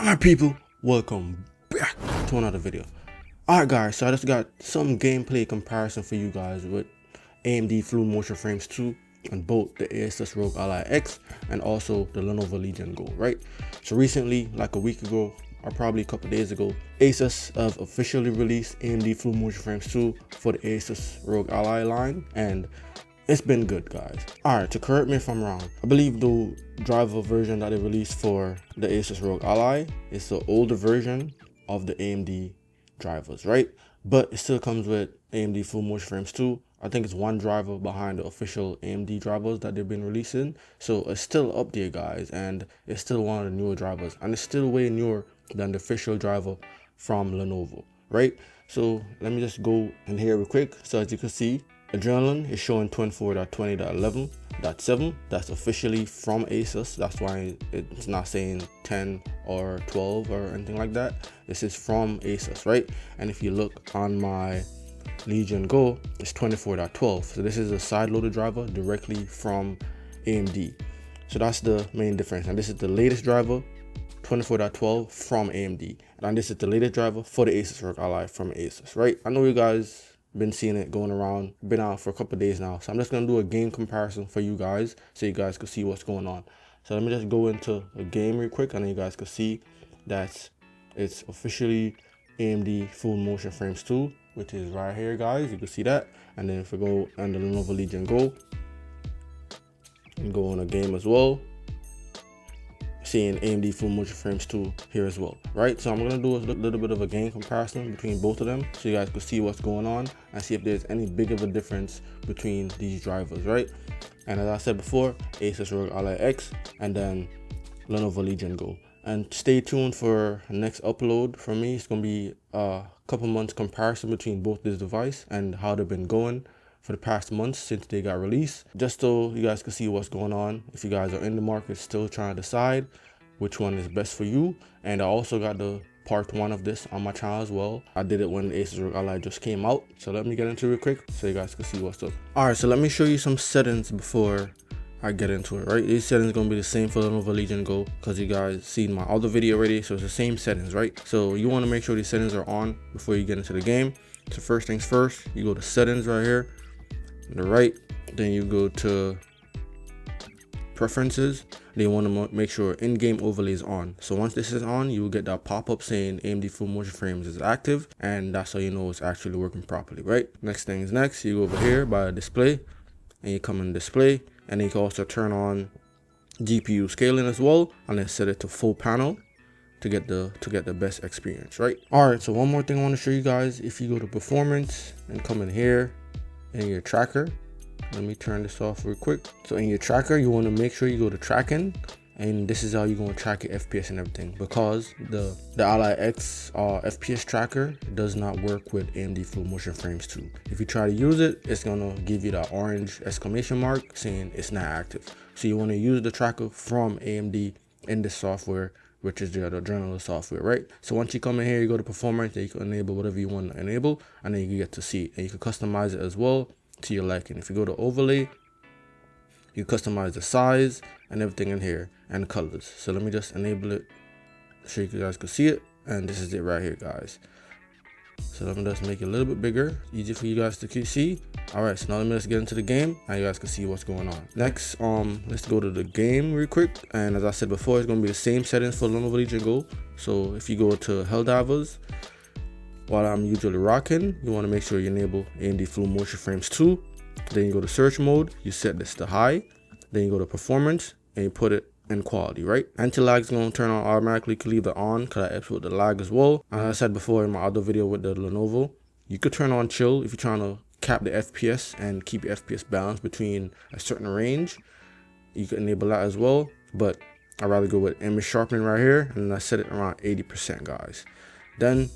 Alright people, welcome back to another video. Alright guys, so I just got some gameplay comparison for you guys with AMD Fluid Motion Frames 2 on both the Asus ROG Ally X and also the Lenovo Legion Go, right? So recently, like a week ago, or probably a couple days ago, Asus have officially released AMD Fluid Motion Frames 2 for the Asus ROG Ally line, and it's been good, guys. Alright, to correct me if I'm wrong, I believe the driver version that they released for the Asus ROG Ally is the older version of the AMD drivers, right? But it still comes with AMD Fluid Motion Frames 2. I think it's one driver behind the official AMD drivers that they've been releasing. So it's still up there, guys, and it's still one of the newer drivers, and it's still way newer than the official driver from Lenovo, right? So let me just go in here real quick. So as you can see, Adrenalin is showing 24.20.11.7. That's officially from Asus. That's why it's not saying 10 or 12 or anything like that. This is from Asus, right? And if you look on my Legion Go, it's 24.12. So this is a side-loaded driver directly from AMD. So that's the main difference. And this is the latest driver, 24.12 from AMD. And this is the latest driver for the Asus ROG Ally from Asus, right? I know you guys been seeing it going around, been out for a couple of days now, so I'm just gonna do a game comparison for you guys so you guys can see what's going on. So let me just go into a game real quick, and then you guys can see that it's officially AMD Fluid Motion Frames 2, which is right here, guys. You can see that. And then if we go on the Lenovo Legion Go and go on a game as well, seeing AMD Fluid Motion Frames 2 here as well, right? So I'm gonna do a little bit of a game comparison between both of them so you guys can see what's going on and see if there's any big of a difference between these drivers, right? And as I said before, Asus ROG Ally X and then Lenovo Legion Go. And stay tuned for the next upload from me. It's gonna be a couple months comparison between both this device and how they've been going for the past months since they got released, just so you guys can see what's going on. If you guys are in the market still trying to decide which one is best for you. And I also got the part 1 of this on my channel as well. I did it when the Asus ROG Ally just came out, so let me get into it real quick so you guys can see what's up. All right, so let me show you some settings before I get into it, right? These settings are gonna be the same for the Lenovo Legion Go because you guys seen my other video already, so it's the same settings, right? So you want to make sure these settings are on before you get into the game. So first things first, you go to settings right here on the right, then you go to preferences. Then you want to make sure in-game overlay is on. So once this is on, you will get that pop-up saying AMD Fluid Motion Frames is active, and that's how you know it's actually working properly, right? Next thing is next, you go over here by display and you come in display, and then you can also turn on GPU scaling as well, and then set it to full panel to get the best experience, right? All right, so one more thing I want to show you guys. If you go to performance and come in here in your tracker, let me turn this off real quick. So in your tracker, you want to make sure you go to tracking, and this is how you're going to track your FPS and everything, because the Ally X FPS tracker does not work with AMD Fluid Motion Frames 2. If you try to use it, it's going to give you that orange exclamation mark saying it's not active. So you want to use the tracker from AMD in this software, which is the Adrenalin software, right? So once you come in here, you go to performance, and you can enable whatever you want to enable, and then you get to see it, and you can customize it as well to your liking. If you go to overlay, you customize the size and everything in here and colors. So let me just enable it so you guys can see it, and this is it right here, guys. So let me just make it a little bit bigger, easy for you guys to see. All right, so now let me just get into the game and you guys can see what's going on. Next, let's go to the game real quick, and as I said before, it's going to be the same settings for Lenovo Legion Go. So if you go to Helldivers, while I'm usually rocking, you want to make sure you enable AMD Fluid Motion Frames 2. Then you go to search mode, you set this to high. Then you go to performance and you put it in quality, right? Anti-lag is going to turn on automatically. You can leave it on because that helps with the lag as well. As I said before in my other video with the Lenovo, you could turn on chill if you're trying to cap the FPS and keep your FPS balanced between a certain range. You can enable that as well, but I'd rather go with image sharpening right here, and I set it around 80%, guys. Then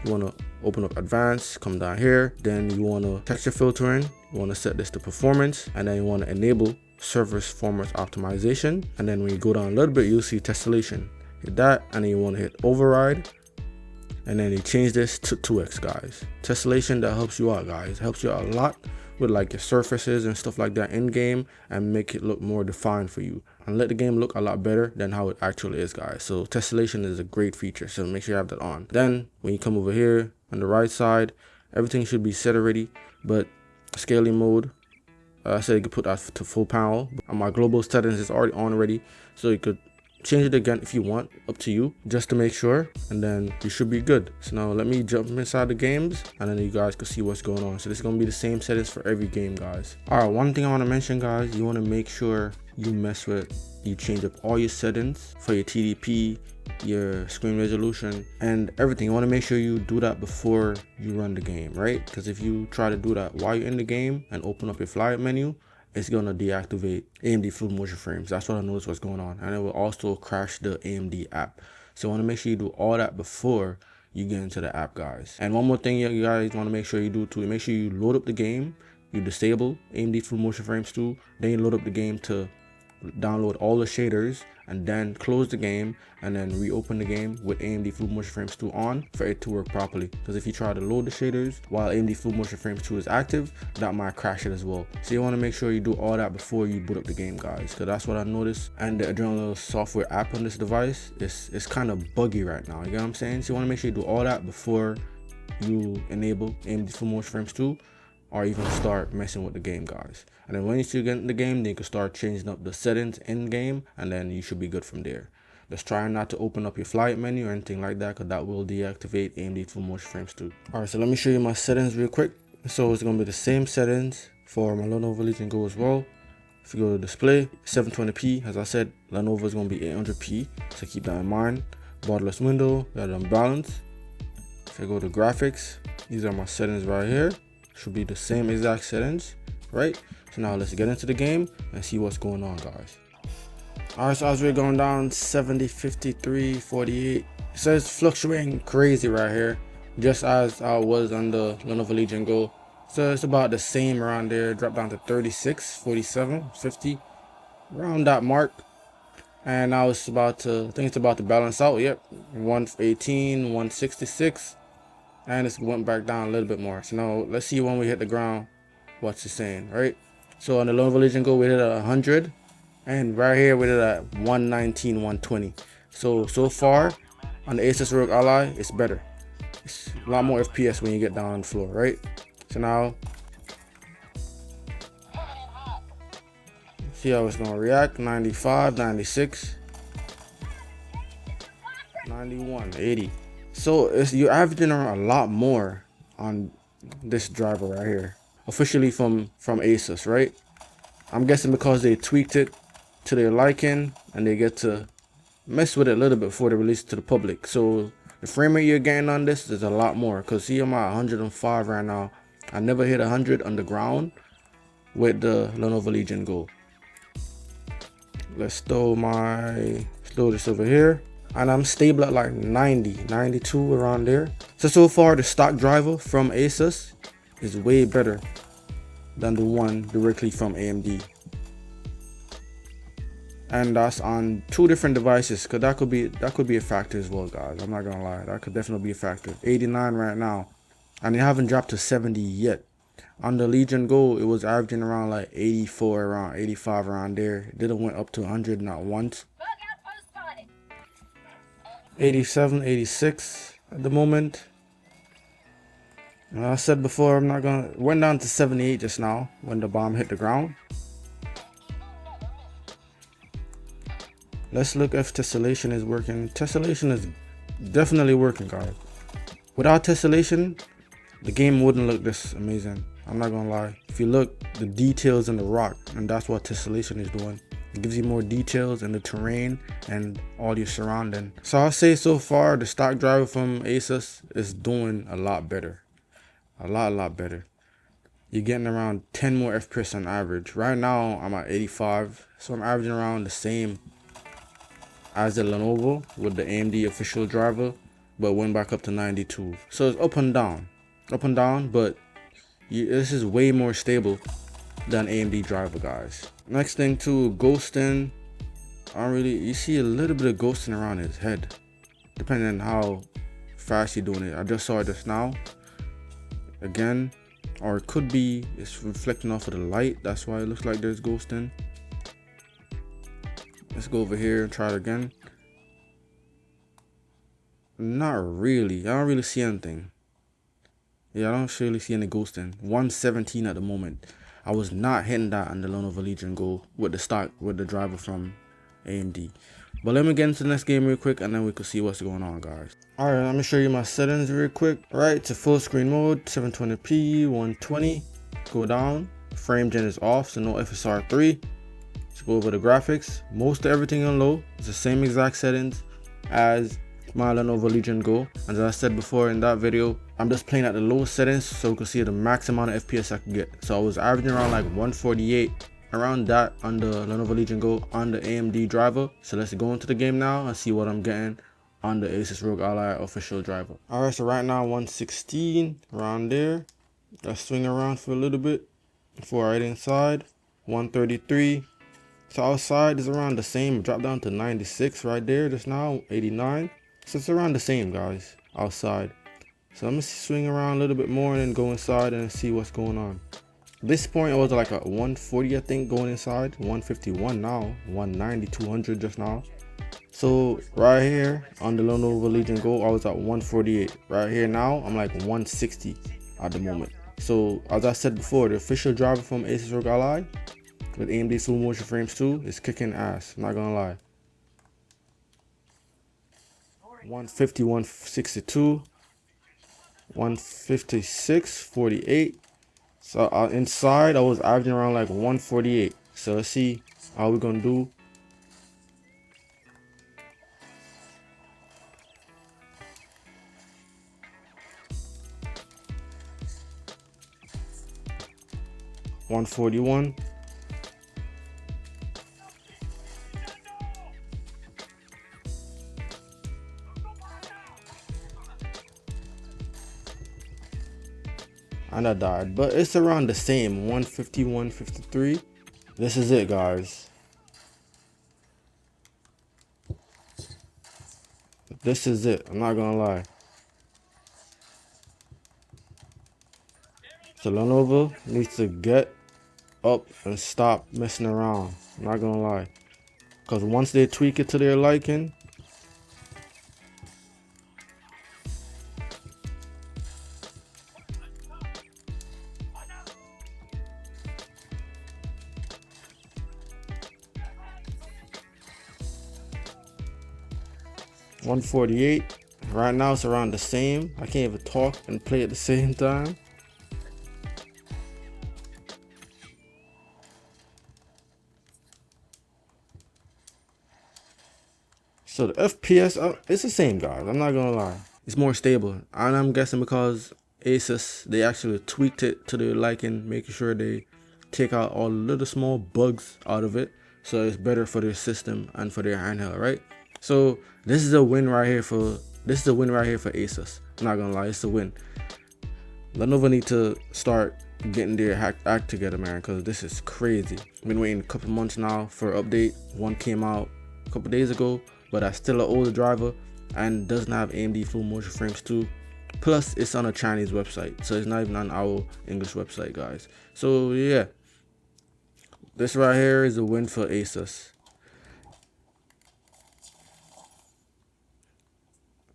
you want to open up advanced, come down here, then you want to texture filtering, you want to set this to performance, and then you want to enable surface format optimization. And then when you go down a little bit, you'll see tessellation. Hit that, and then you want to hit override, and then you change this to 2x, guys. Tessellation, that helps you out, guys. It helps you out a lot with like your surfaces and stuff like that in game, and make it look more defined for you. and let the game look a lot better than how it actually is, guys. So tessellation is a great feature, so make sure you have that on. Then when you come over here on the right side, everything should be set already, but scaling mode, I said you could put that to full panel, and my global settings is already on already, so you could change it again if you want, up to you, just to make sure, and then you should be good. So now let me jump inside the games, and then you guys can see what's going on. So this is going to be the same settings for every game, guys. All right, one thing I want to mention, guys, you want to make sure you change up all your settings for your TDP, your screen resolution, and everything. You want to make sure you do that before you run the game, right? Because if you try to do that while you're in the game and open up your flight menu, it's gonna deactivate AMD fluid motion frames. That's what I noticed what's going on, and it will also crash the AMD app. So I want to make sure you do all that before you get into the app, guys. And one more thing you guys want to make sure you do too, make sure you load up the game, you disable AMD fluid motion frames too, then you load up the game to download all the shaders, and then close the game and then reopen the game with AMD fluid motion frames 2 on for it to work properly. Because if you try to load the shaders while AMD fluid motion frames 2 is active, that might crash it as well. So you want to make sure you do all that before you boot up the game, guys, because that's what I noticed. And the Adrenalin software app on this device is kind of buggy right now, you get what I'm saying? So you want to make sure you do all that before you enable AMD fluid motion frames 2 or even start messing with the game, guys. And then when you get in the game, then you can start changing up the settings in game, and then you should be good from there. Just try not to open up your flight menu or anything like that, because that will deactivate AMD fluid motion frames too. Alright, so let me show you my settings real quick. So it's going to be the same settings for my Lenovo Legion Go as well. If you go to display, 720p, as I said, Lenovo is going to be 800p, so keep that in mind. Borderless window, got it on balance. If I go to graphics, these are my settings right here. Should be the same exact settings, right? So now let's get into the game and see what's going on, guys. All right, so as we're going down 70, 53, 48, it says fluctuating crazy right here, just as I was on the Lenovo Legion Go. So it's about the same around there, drop down to 36, 47, 50, around that mark. And now it's about to, I think it's about to balance out. Yep, 118, 166, and it's went back down a little bit more. So now let's see when we hit the ground, what's it saying, right? So on the Lenovo Legion Go, we hit at 100, and right here we did at 119, 120. So far on the Asus ROG Ally, it's better. It's a lot more FPS when you get down on the floor, right? So now, see how it's gonna react. 95, 96, 91, 80. So you're averaging around a lot more on this driver right here, officially from Asus, right? I'm guessing because they tweaked it to their liking and they get to mess with it a little bit before they release it to the public. So the frame rate you're getting on this is a lot more, because see, I'm at 105 right now. I never hit 100 on the ground with the Lenovo Legion Go. Let's throw this over here, and I'm stable at like 90, 92, around there. So far the stock driver from Asus is way better than the one directly from AMD, and that's on 2 different devices, because that could be a factor as well, guys. I'm not gonna lie, that could definitely be a factor. 89 right now, and it haven't dropped to 70 yet. On the Legion Go, it was averaging around like 84, around 85, around there. It didn't went up to 100 not once. 87, 86 at the moment. And I said before, I'm not gonna, went down to 78 just now when the bomb hit the ground. Let's look if tessellation is working. Tessellation is definitely working, guys. Without tessellation, the game wouldn't look this amazing. I'm not gonna lie. If you look, the details in the rock, and that's what tessellation is doing. It gives you more details in the terrain and all your surrounding. So I'll say so far, the stock driver from Asus is doing a lot better. A lot better. You're getting around 10 more FPS on average. Right now, I'm at 85, so I'm averaging around the same as the Lenovo with the AMD official driver, but went back up to 92. So it's up and down, but this is way more stable than AMD driver, guys. Next thing too, ghosting. You see a little bit of ghosting around his head, depending on how fast you're doing it. I just saw it just now again, or it could be it's reflecting off of the light, that's why it looks like there's ghosting. Let's go over here and try it again. Not really. I don't really see anything. Yeah, I don't really see any ghosting. 117 at the moment. I was not hitting that on the Lenovo Legion Go with the driver from AMD. But let me get into the next game real quick and then we can see what's going on, guys. Alright, let me show you my settings real quick. Alright, to full screen mode, 720p, 120. Go down. Frame gen is off, so no FSR3. Let's go over the graphics. Most of everything on low. It's the same exact settings as my Lenovo Legion Go. And as I said before in that video, I'm just playing at the lowest settings so you can see the max amount of FPS I could get. So I was averaging around like 148, around that on the Lenovo Legion Go on the AMD driver. So let's go into the game now and see what I'm getting on the Asus ROG Ally official driver. Alright, so right now 116, around there. Let's swing around for a little bit before I head inside. 133. So outside is around the same. Drop down to 96 right there just now, 89. So it's around the same, guys, outside. So I'm gonna swing around a little bit more and then go inside and see what's going on. At this point it was like a 140, I think, going inside. 151 now, 190, 200 just now. So right here on the Lenovo Legion Go, I was at 148. Right here now, I'm like 160 at the moment. So as I said before, the official driver from Asus ROG Ally with AMD Full Motion Frames 2 is kicking ass, I'm not gonna lie. 150, 162, 156, 48. So inside I was averaging around like 148. So let's see how we're gonna do. $141. And I died, but it's around the same. 150, 153. This is it, guys. This is it, I'm not gonna lie. So Lenovo needs to get up and stop messing around, I'm not gonna lie. Because once they tweak it to their liking, $148. Right now it's around the same. I can't even talk and play at the same time. So the FPS, it's the same, guys, I'm not gonna lie. It's more stable, and I'm guessing because Asus, they actually tweaked it to their liking, making sure they take out all the little small bugs out of it, so it's better for their system and for their handheld, right? So this is a win right here for Asus. I'm not gonna lie, it's a win. Lenovo need to start getting their act together, man, because this is crazy. I've been waiting a couple months now for an update. One came out a couple days ago, but that's still an older driver and doesn't have AMD Full Motion Frames 2. Plus it's on a Chinese website, so it's not even on our English website, guys. So yeah, this right here is a win for Asus.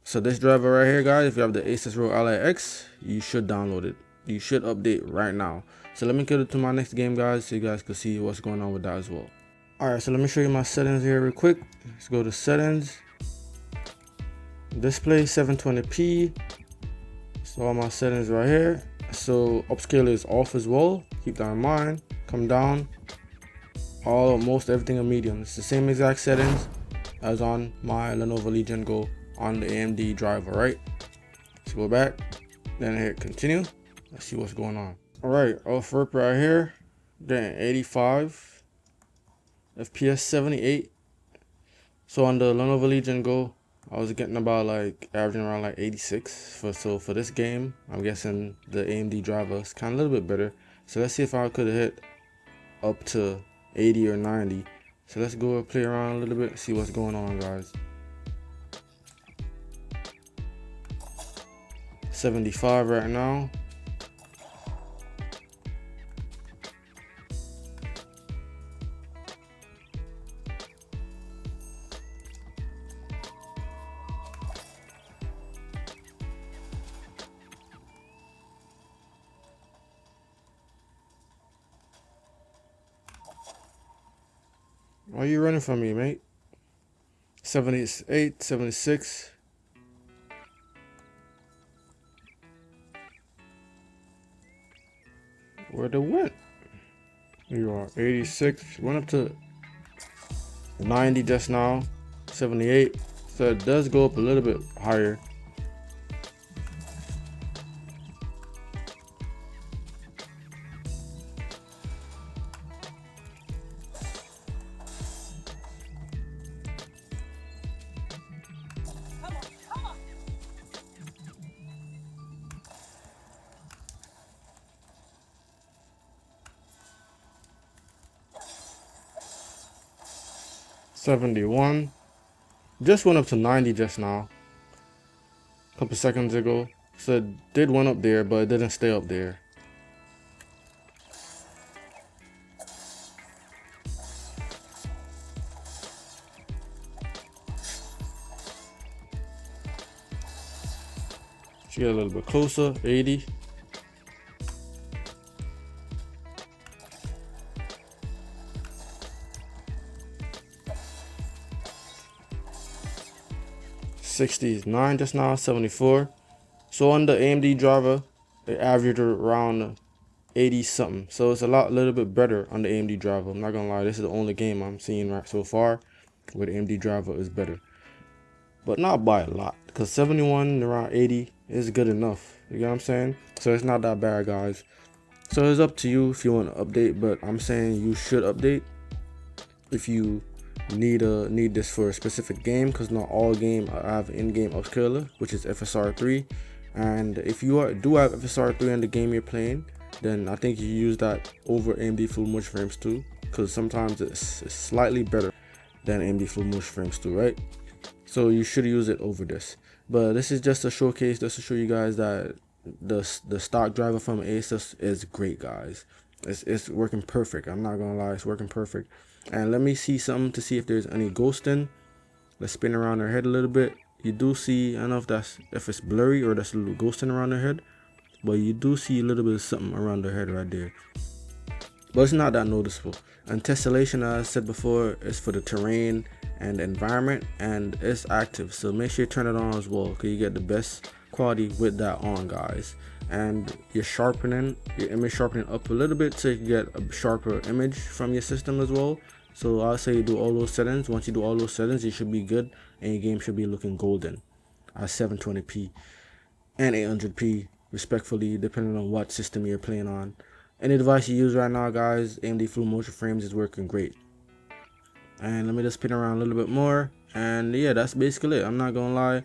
So this driver right here, guys, if you have the Asus ROG Ally X, you should download it. You should update right now. So let me get to my next game, guys, so you guys can see what's going on with that as well. Alright, so let me show you my settings here real quick. Let's go to settings. Display 720p. So all my settings right here. So upscaler is off as well. Keep that in mind. Come down. Most everything in medium. It's the same exact settings as on my Lenovo Legion Go on the AMD driver, right? Let's go back. Then hit continue. Let's see what's going on. Alright, off rip right here. Then 85. FPS 78. So on the Lenovo Legion Go, I was getting about like averaging around like 86. So for this game, I'm guessing the AMD driver is kind of a little bit better. So let's see if I could hit up to 80 or 90. So let's go and play around a little bit, see what's going on, guys. 75 right now. Why are you running from me, mate? 78, 76. Where'd it went? You are 86. Went up to 90 just now. 78. So it does go up a little bit higher. $71. Just went up to 90 just now. A couple seconds ago. So it did went up there, but it didn't stay up there. Let's get a little bit closer. 80. $69 just now, 74. So on the AMD driver, it averaged around 80 something. So it's a little bit better on the AMD driver. I'm not gonna lie, this is the only game I'm seeing right so far where the AMD driver is better, but not by a lot, because 71 around 80 is good enough. You get what I'm saying? So it's not that bad, guys. So it's up to you if you want to update, but I'm saying you should update if you need this for a specific game, because not all game have in-game upscaler, which is FSR3. And if you do have FSR3 in the game you're playing, then I think you use that over AMD full motion frames 2, because sometimes it's slightly better than AMD full motion frames 2, right? So you should use it over this. But this is just a showcase, just to show you guys that the stock driver from Asus is great, guys. It's working perfect. I'm not gonna lie, it's working perfect. And let me see something to see if there's any ghosting. Let's spin around our head a little bit. You do see, I don't know if it's blurry or that's a little ghosting around their head, but you do see a little bit of something around their head right there. But it's not that noticeable. And tessellation, as I said before, is for the terrain and the environment, and it's active. So make sure you turn it on as well, because you get the best quality with that on, guys. And you're sharpening your image, sharpening up a little bit so you can get a sharper image from your system as well. So I'll say you do all those settings. Once you do all those settings, you should be good, and your game should be looking golden at 720p and 800p respectfully, depending on what system you're playing on. Any device you use right now, guys, AMD full motion frames is working great. And let me just spin around a little bit more, and yeah, that's basically it. I'm not gonna lie,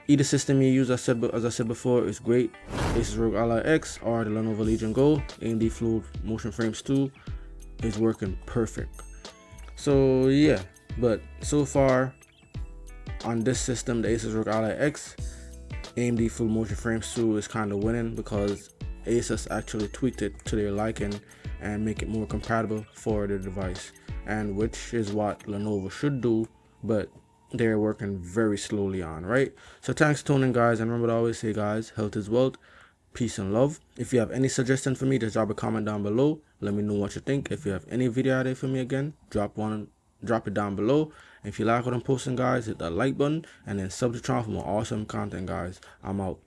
either system you use, as I said before, is great. Asus ROG Ally X or the Lenovo Legion Go, AMD full motion frames 2 is working perfect. So yeah, but so far on this system, the Asus ROG Ally X, AMD full motion frames 2 is kind of winning, because Asus actually tweaked it to their liking and make it more compatible for the device, and which is what Lenovo should do, but they're working very slowly on, right? So thanks for tuning, guys, and remember to always say, guys, health is wealth, peace and love. If you have any suggestions for me, just drop a comment down below. Let me know what you think. If you have any video idea for me, again, drop it down below. If you like what I'm posting, guys, hit that like button and then sub to the channel for more awesome content, guys. I'm out.